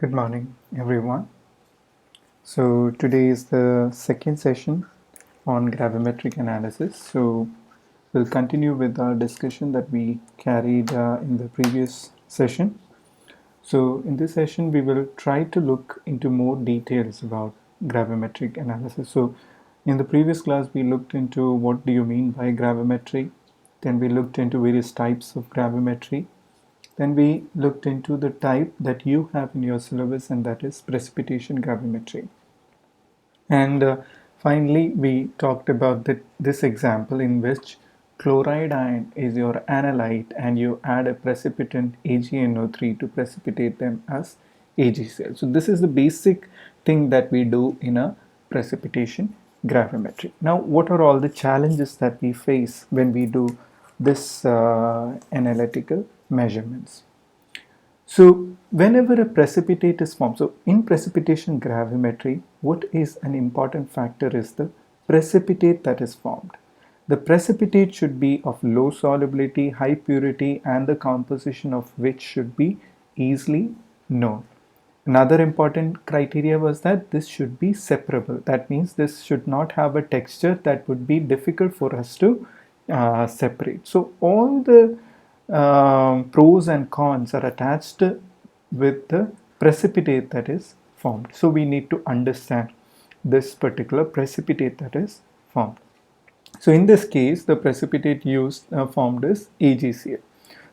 Good morning, everyone. So, today is the second session on gravimetric analysis. So, we'll continue with our discussion that we carried in the previous session. So, in this session, we will try to look into more details about gravimetric analysis. So, in the previous class, we looked into what do you mean by gravimetry. Then we looked into various types of gravimetry. Then we looked into the type that you have in your syllabus, and that is precipitation gravimetry. And finally, we talked about this example in which chloride ion is your analyte and you add a precipitant AgNO3 to precipitate them as AgCl. So this is the basic thing that we do in a precipitation gravimetry. Now, what are all the challenges that we face when we do this analytical measurements? So, whenever a precipitate is formed, so in precipitation gravimetry, what is an important factor is the precipitate that is formed. The precipitate should be of low solubility, high purity, and the composition of which should be easily known. Another important criteria was that this should be separable. That means this should not have a texture that would be difficult for us to separate. So all the pros and cons are attached with the precipitate that is formed. So we need to understand this particular precipitate that is formed. So in this case, the precipitate used formed is AgCl.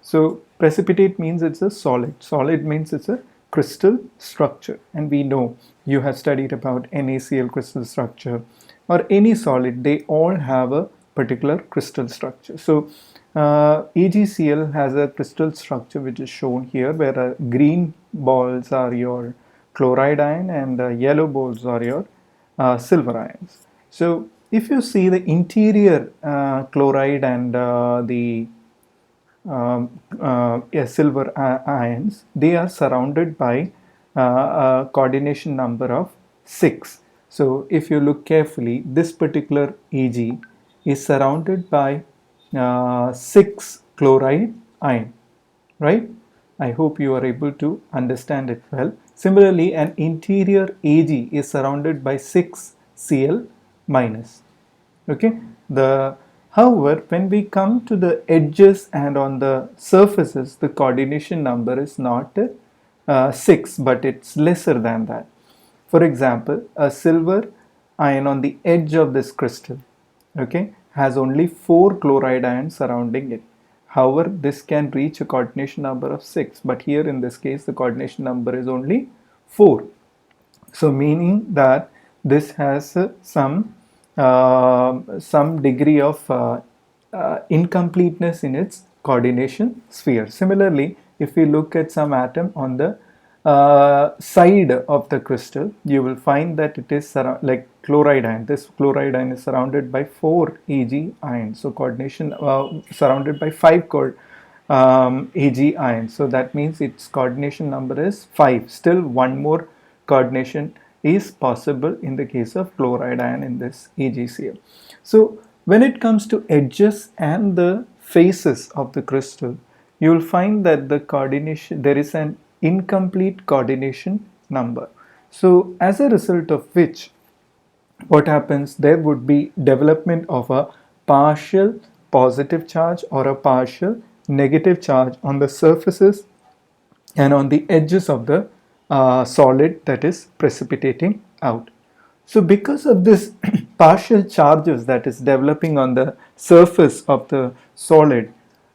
So precipitate means it's a solid. Solid means it's a crystal structure, and we know you have studied about NaCl crystal structure or any solid. They all have a particular crystal structure. So AgCl has a crystal structure which is shown here, where green balls are your chloride ion and yellow balls are your silver ions. So if you see the interior chloride and the silver ions, they are surrounded by a coordination number of 6. So if you look carefully, this particular Ag is surrounded by 6 chloride ion, right? I hope you are able to understand it well. Similarly, an interior Ag is surrounded by 6 Cl minus. Okay. However, when we come to the edges and on the surfaces, the coordination number is not 6, but it's lesser than that. For example, a silver ion on the edge of this crystal, okay, has only 4 chloride ions surrounding it. However, this can reach a coordination number of 6, but here in this case, the coordination number is only 4. So meaning that this has some degree of incompleteness in its coordination sphere. Similarly, if we look at some atom on the side of the crystal, you will find that it is like chloride ion. This chloride ion is surrounded by 4 Ag ions. So coordination surrounded by 5 Ag ions. So that means its coordination number is 5. Still one more coordination is possible in the case of chloride ion in this AgCl. So when it comes to edges and the faces of the crystal, you will find that the coordination, there is an incomplete coordination number. So as a result of which, what happens, there would be development of a partial positive charge or a partial negative charge on the surfaces and on the edges of the solid that is precipitating out. So because of this partial charges that is developing on the surface of the solid,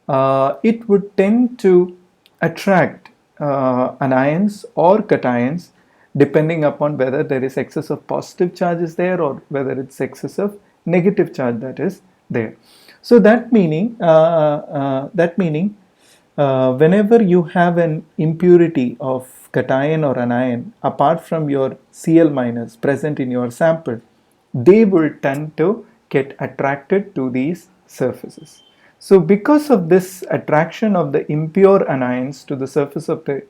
it would tend to attract anions or cations depending upon whether there is excess of positive charges there or whether it's excess of negative charge that is there. So that meaning whenever you have an impurity of cation or anion apart from your Cl minus present in your sample, they will tend to get attracted to these surfaces. So because of this attraction of the impure anions to the surface of the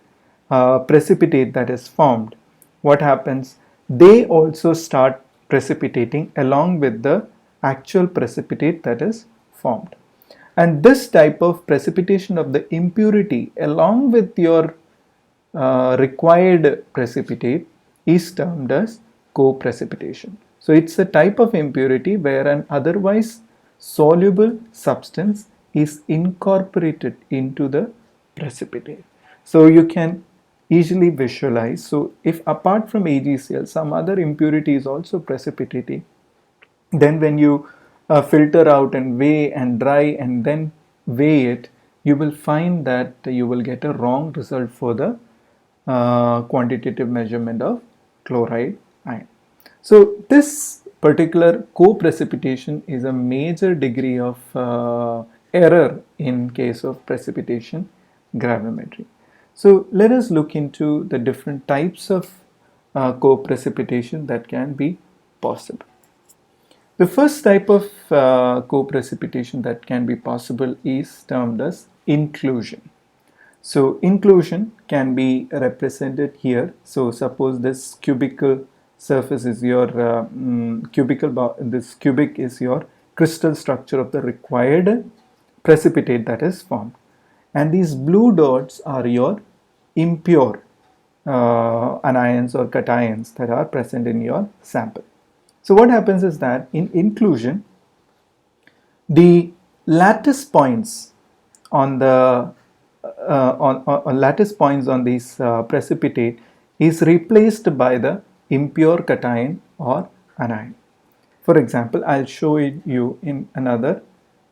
precipitate that is formed, what happens? They also start precipitating along with the actual precipitate that is formed. And this type of precipitation of the impurity along with your required precipitate is termed as co-precipitation. So it's a type of impurity where an otherwise soluble substance is incorporated into the precipitate. So you can easily visualize. So if apart from AgCl, some other impurity is also precipitating, then when you filter out and weigh and dry and then weigh it, you will find that you will get a wrong result for the quantitative measurement of chloride ion. So this particular co-precipitation is a major degree of error in case of precipitation gravimetry. So let us look into the different types of co-precipitation that can be possible. The first type of co-precipitation that can be possible is termed as inclusion. So inclusion can be represented here. So suppose this cubical surface is your this cubic is your crystal structure of the required precipitate that is formed, and these blue dots are your impure anions or cations that are present in your sample. So what happens is that in inclusion, the lattice points on the lattice points on these precipitate is replaced by the impure cation or anion. For example, I'll show you in another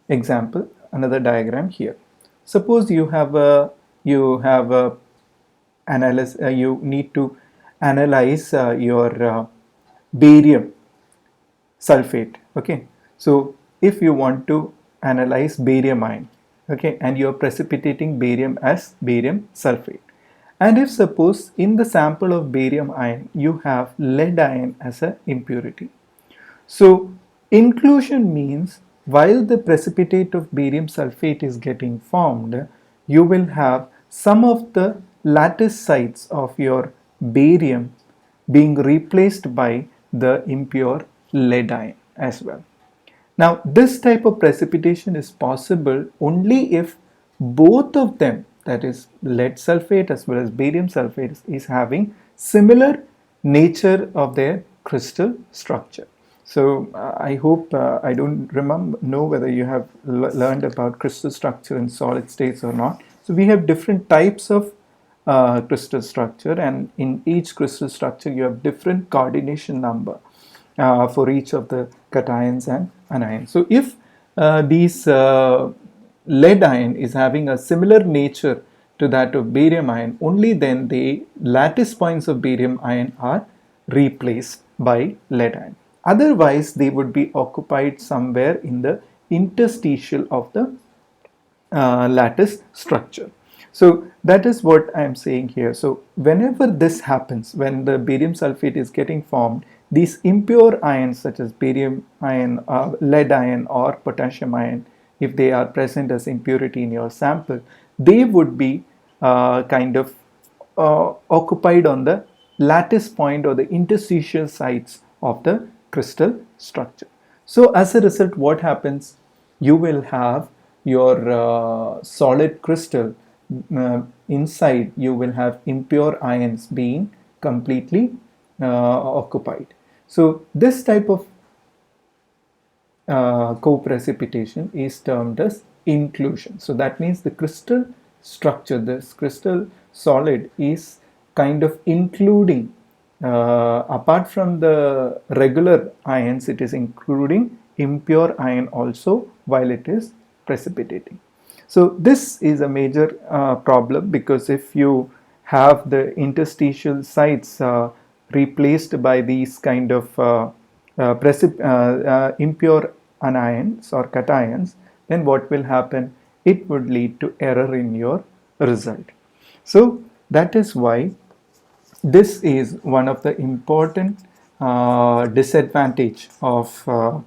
example, another diagram here. Suppose you have a you need to analyze your barium sulfate. Okay, so if you want to analyze barium ion, okay, and you are precipitating barium as barium sulfate, and if suppose in the sample of barium ion you have lead ion as an impurity, so inclusion means while the precipitate of barium sulfate is getting formed, you will have some of the lattice sites of your barium being replaced by the impure lead ion as well. Now this type of precipitation is possible only if both of them, that is lead sulfate as well as barium sulfate, is having similar nature of their crystal structure. So I hope I don't know whether you have learned about crystal structure in solid states or not. So we have different types of crystal structure, and in each crystal structure you have different coordination number for each of the cations and anions. So if these lead ion is having a similar nature to that of barium ion, only then the lattice points of barium ion are replaced by lead ion. Otherwise, they would be occupied somewhere in the interstitial of the lattice structure. So that is what I am saying here. So whenever this happens, when the barium sulfate is getting formed, these impure ions such as barium ion, lead ion or potassium ion, if they are present as impurity in your sample, they would be occupied on the lattice point or the interstitial sites of the crystal structure. So as a result, what happens? You will have your solid crystal inside. You will have impure ions being completely occupied. So this type of co-precipitation is termed as inclusion. So that means the crystal structure, this crystal solid, is kind of including apart from the regular ions, it is including impure ion also while it is precipitating. So this is a major problem, because if you have the interstitial sites replaced by these kind of impure anions or cations, then what will happen? It would lead to error in your result. So that is why this is one of the important disadvantage of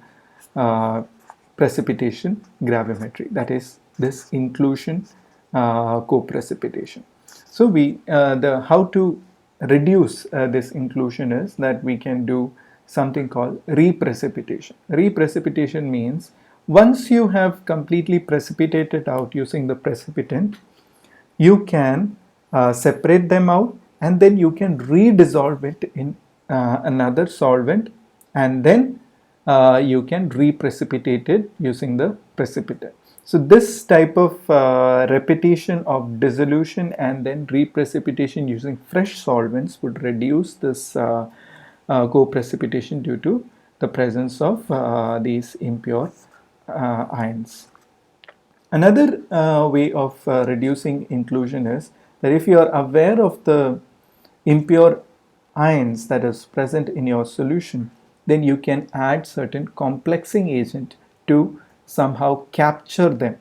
precipitation gravimetry, that is this inclusion co-precipitation. So how to reduce this inclusion is that we can do something called reprecipitation. Reprecipitation means once you have completely precipitated out using the precipitant, you can separate them out, and then you can redissolve it in another solvent, and then you can reprecipitate it using the precipitate. So this type of repetition of dissolution and then reprecipitation using fresh solvents would reduce this co-precipitation due to the presence of these impure ions. Another way of reducing inclusion is that if you are aware of the impure ions that is present in your solution, then you can add certain complexing agent to somehow capture them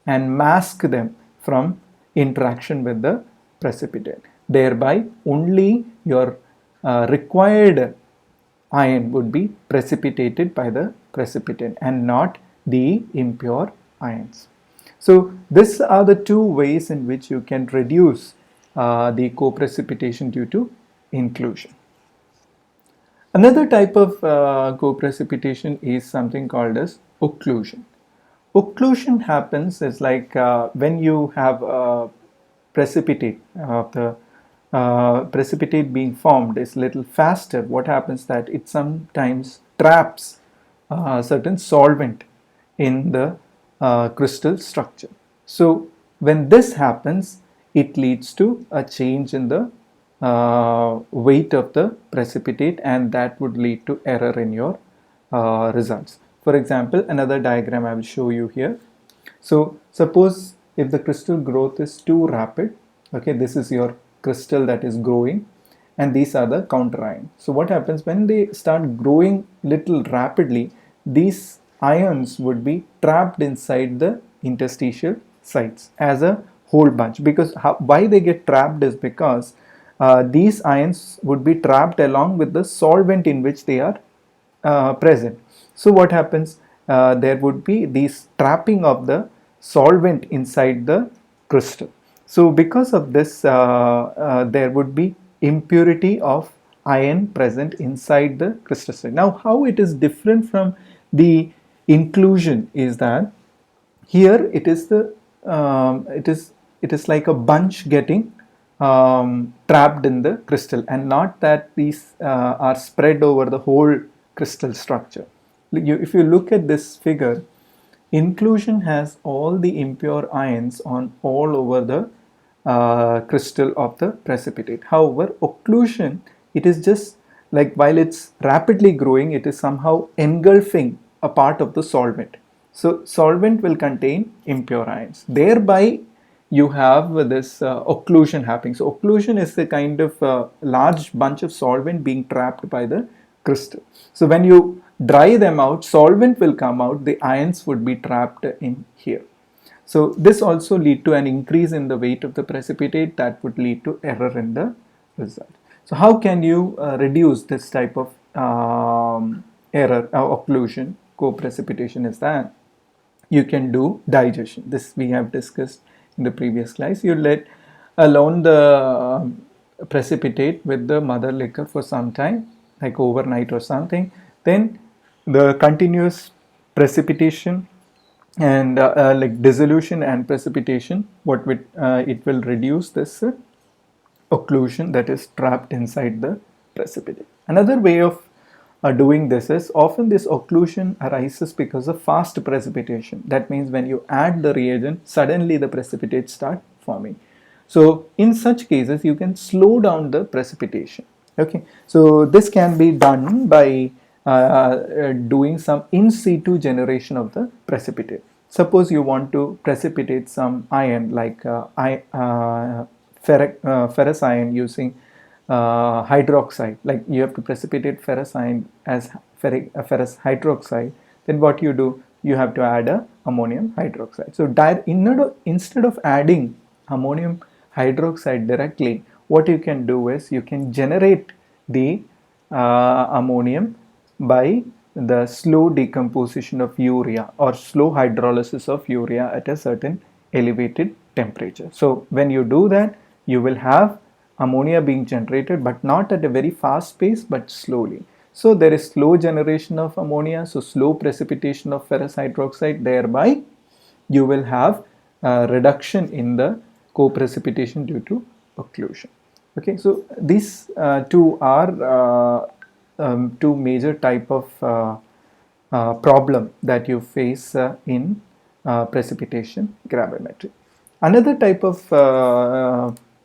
and mask them from interaction with the precipitate. Thereby, only your required ion would be precipitated by the precipitant and not the impure ions. So these are the two ways in which you can reduce the co-precipitation due to inclusion. Another type of co-precipitation is something called as occlusion. Occlusion happens is like when you have precipitate, the precipitate being formed is little faster. What happens that it sometimes traps certain solvent in the crystal structure. So when this happens, it leads to a change in the weight of the precipitate, and that would lead to error in your results. For example, another diagram I will show you here. So suppose if the crystal growth is too rapid, okay, this is your crystal that is growing, and these are the counter ions. So what happens when they start growing little rapidly, these ions would be trapped inside the interstitial sites as a whole bunch. Because why they get trapped is because these ions would be trapped along with the solvent in which they are present. So what happens, there would be this trapping of the solvent inside the crystal. So because of this, there would be impurity of ion present inside the crystal. Now how it is different from the inclusion is that here it is the it is like a bunch getting trapped in the crystal, and not that these are spread over the whole crystal structure. If you look at this figure, inclusion has all the impure ions on all over the crystal of the precipitate. However, occlusion, it is just like while it's rapidly growing, it is somehow engulfing a part of the solvent. So solvent will contain impure ions. Thereby, you have this occlusion happening. So occlusion is a kind of large bunch of solvent being trapped by the crystal. So when you dry them out, solvent will come out, the ions would be trapped in here. So this also lead to an increase in the weight of the precipitate that would lead to error in the result. So how can you reduce this type of error, occlusion, co-precipitation is that you can do digestion. This we have discussed in the previous slides. You let alone the precipitate with the mother liquor for some time, like overnight or something. Then the continuous precipitation and like dissolution and precipitation, what would it will reduce this occlusion that is trapped inside the precipitate. Another way of doing this is often this occlusion arises because of fast precipitation. That means when you add the reagent, suddenly the precipitates start forming. So in such cases, you can slow down the precipitation. Okay, so this can be done by doing some in situ generation of the precipitate. Suppose you want to precipitate some ion like ferrous ion using hydroxide, like you have to precipitate ferrous ion as ferrous hydroxide. Then what you do, you have to add a ammonium hydroxide. So instead of adding ammonium hydroxide directly, what you can do is you can generate the ammonium by the slow decomposition of urea or slow hydrolysis of urea at a certain elevated temperature. So when you do that, you will have ammonia being generated, but not at a very fast pace, but slowly. So there is slow generation of ammonia, so slow precipitation of ferrous hydroxide. Thereby you will have a reduction in the co-precipitation due to occlusion. Okay, so these two are two major type of problem that you face in precipitation gravimetry. Another type of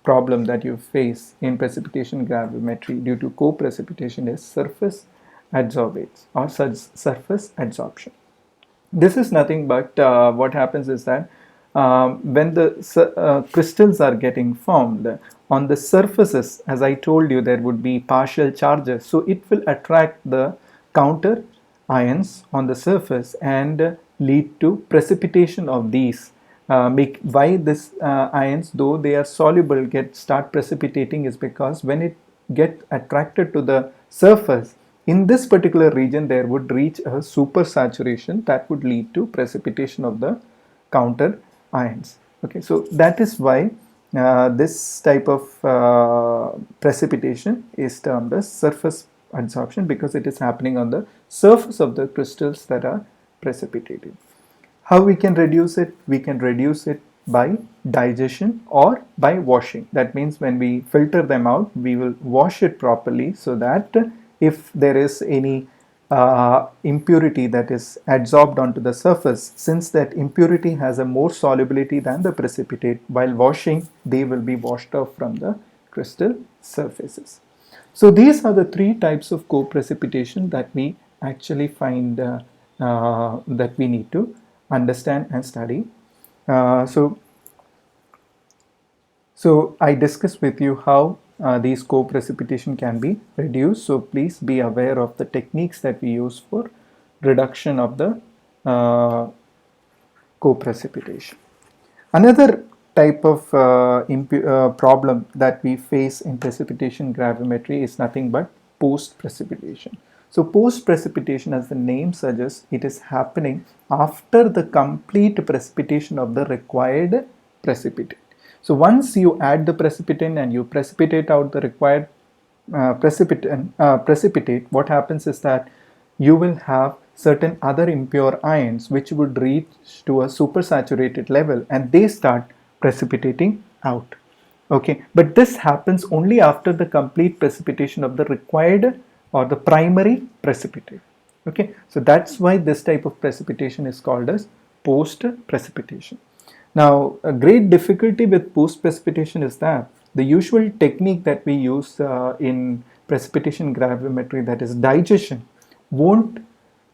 problem that you face in precipitation gravimetry due to co-precipitation is surface adsorbates or surface adsorption. This is nothing but what happens is that when the crystals are getting formed on the surfaces, as I told you, there would be partial charges, so it will attract the counter ions on the surface and lead to precipitation of these. Make why this ions, though they are soluble, start precipitating is because when it get attracted to the surface, in this particular region there would reach a supersaturation that would lead to precipitation of the counter ions. Okay, so that is why this type of precipitation is termed as surface adsorption, because it is happening on the surface of the crystals that are precipitating. How we can reduce it? We can reduce it by digestion or by washing. That means when we filter them out, we will wash it properly so that if there is any impurity that is adsorbed onto the surface, since that impurity has a more solubility than the precipitate, while washing they will be washed off from the crystal surfaces. So these are the three types of co-precipitation that we actually find that we need to understand and study. So I discussed with you how these co-precipitation can be reduced. So please be aware of the techniques that we use for reduction of the co-precipitation. Another type of problem that we face in precipitation gravimetry is nothing but post-precipitation. So post-precipitation, as the name suggests, it is happening after the complete precipitation of the required precipitate. So once you add the precipitant and you precipitate out the required precipitate, what happens is that you will have certain other impure ions which would reach to a supersaturated level and they start precipitating out. Okay, but this happens only after the complete precipitation of the required or the primary precipitate. Okay, so that's why this type of precipitation is called as post precipitation. Now, a great difficulty with post precipitation is that the usual technique that we use in precipitation gravimetry, that is digestion, won't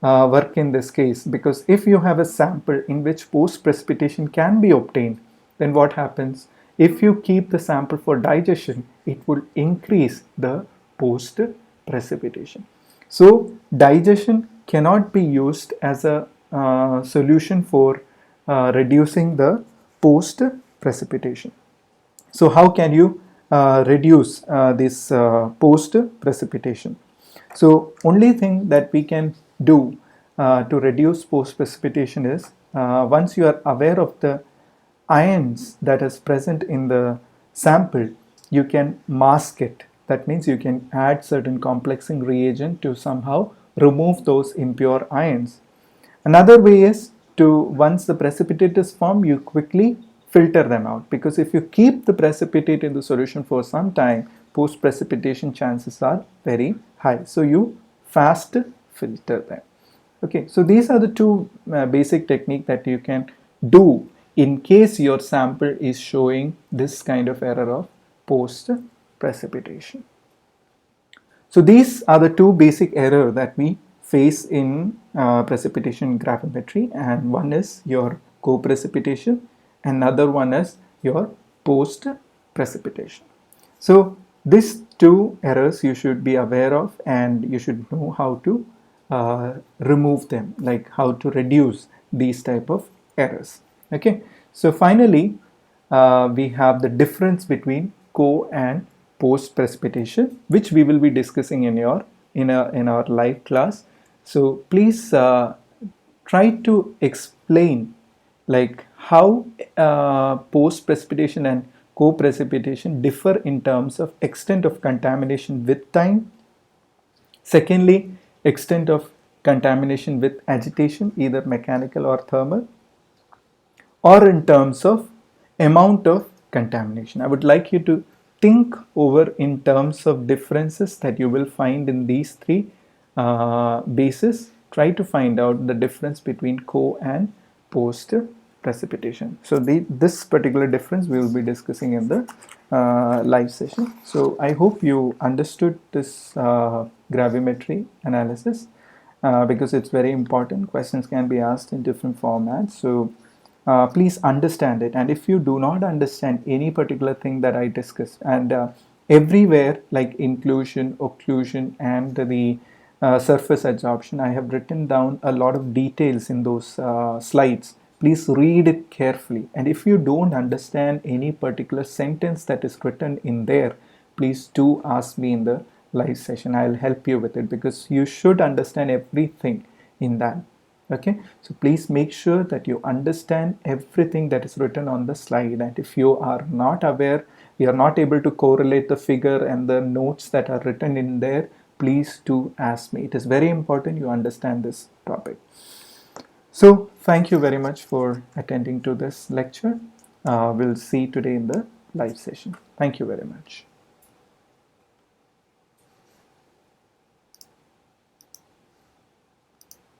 work in this case, because if you have a sample in which post precipitation can be obtained, then what happens? If you keep the sample for digestion, it will increase the post precipitation. So digestion cannot be used as a solution for reducing the post precipitation. So how can you reduce this post precipitation? So only thing that we can do to reduce post precipitation is once you are aware of the ions that is present in the sample, you can mask it. That means you can add certain complexing reagent to somehow remove those impure ions. Another way is to, once the precipitate is formed, you quickly filter them out, because if you keep the precipitate in the solution for some time, post precipitation chances are very high. So you fast filter them. Okay, so these are the two basic technique that you can do in case your sample is showing this kind of error of post precipitation. So these are the two basic errors that we face in precipitation gravimetry, and one is your co-precipitation, another one is your post precipitation. So these two errors you should be aware of, and you should know how to remove them, like how to reduce these type of errors. Okay, so finally we have the difference between co and post precipitation, which we will be discussing in our live class. So please try to explain like how post precipitation and co precipitation differ in terms of extent of contamination with time. Secondly, extent of contamination with agitation, either mechanical or thermal, or in terms of amount of contamination. I would like you to think over in terms of differences that you will find in these three bases. Try to find out the difference between co and post precipitation. So this particular difference we will be discussing in the live session. So I hope you understood this gravimetry analysis because it's very important. Questions can be asked in different formats. So please understand it. And if you do not understand any particular thing that I discussed, and everywhere like inclusion, occlusion, and the surface adsorption, I have written down a lot of details in those slides. Please read it carefully. And if you don't understand any particular sentence that is written in there, please do ask me in the live session. I'll help you with it because you should understand everything in that. Okay, so please make sure that you understand everything that is written on the slide, and if you are not aware, you are not able to correlate the figure and the notes that are written in there, please do ask me. It is very important you understand this topic. So thank you very much for attending to this lecture. We'll see today in the live session. Thank you very much.